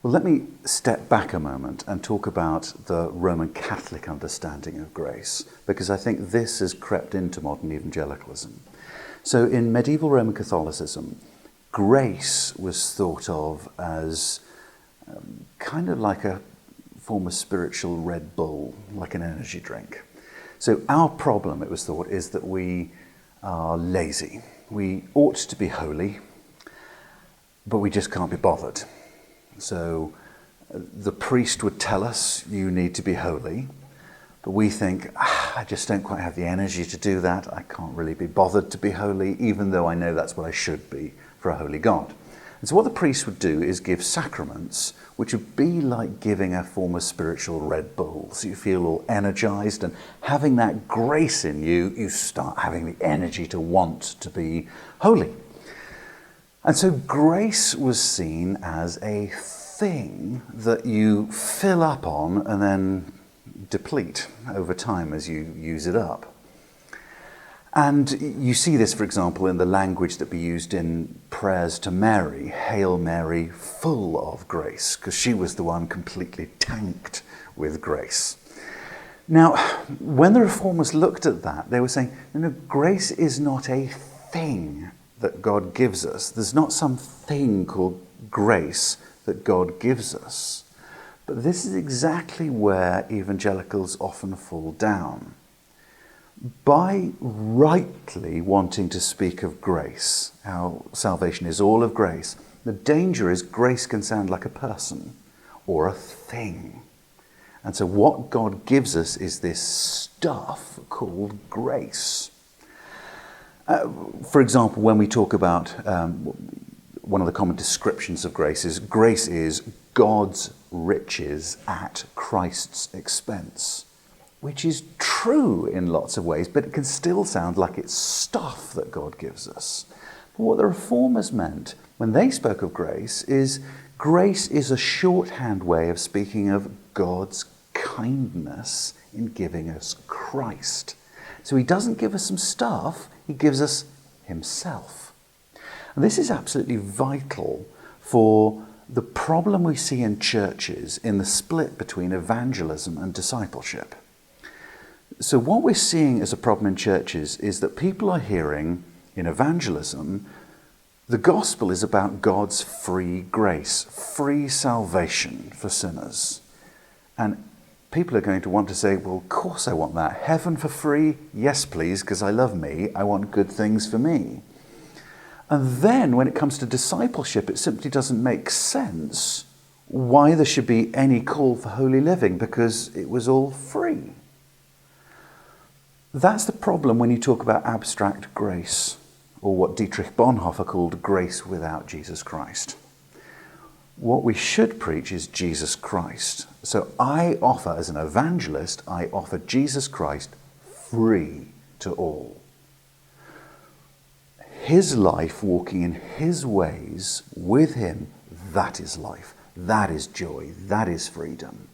Well, let me step back a moment and talk about the Roman Catholic understanding of grace, because I think this has crept into modern evangelicalism. So in medieval Roman Catholicism, grace was thought of as kind of like a form of spiritual Red Bull, like an energy drink. So our problem, it was thought, is that we are lazy. We ought to be holy, but we just can't be bothered. So the priest would tell us, you need to be holy, but we think, I just don't quite have the energy to do that. I can't really be bothered to be holy, even though I know that's what I should be for a holy God. And so what the priest would do is give sacraments, which would be like giving a form of spiritual Red Bull. So you feel all energized, and having that grace in you, you start having the energy to want to be holy. And so grace was seen as a thing that you fill up on and then deplete over time as you use it up. And you see this, for example, in the language that we used in prayers to Mary, Hail Mary, full of grace, because she was the one completely tanked with grace. Now, when the Reformers looked at that, they were saying, no, grace is not a thing that God gives us. There's not some thing called grace that God gives us. But this is exactly where evangelicals often fall down. By rightly wanting to speak of grace, how salvation is all of grace, the danger is grace can sound like a person or a thing. And so what God gives us is this stuff called grace. For example, when we talk about one of the common descriptions of grace is God's riches at Christ's expense, which is true in lots of ways, but it can still sound like it's stuff that God gives us. But what the Reformers meant when they spoke of grace is a shorthand way of speaking of God's kindness in giving us Christ. So he doesn't give us some stuff, he gives us himself. And this is absolutely vital for the problem we see in churches in the split between evangelism and discipleship. So what we're seeing as a problem in churches is that people are hearing in evangelism, the gospel is about God's free grace, free salvation for sinners. And people are going to want to say, well, of course I want that. Heaven for free? Yes, please, because I love me. I want good things for me. And then when it comes to discipleship, it simply doesn't make sense why there should be any call for holy living, because it was all free. That's the problem when you talk about abstract grace, or what Dietrich Bonhoeffer called grace without Jesus Christ. What we should preach is Jesus Christ. So I offer, as an evangelist, I offer Jesus Christ free to all. His life, walking in his ways with him, that is life, that is joy, that is freedom.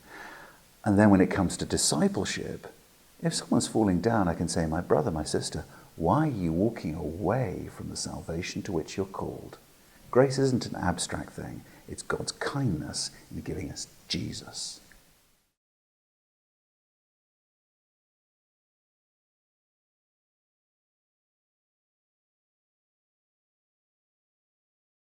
And then when it comes to discipleship, if someone's falling down, I can say, my brother, my sister, why are you walking away from the salvation to which you're called? Grace isn't an abstract thing. It's God's kindness in giving us Jesus.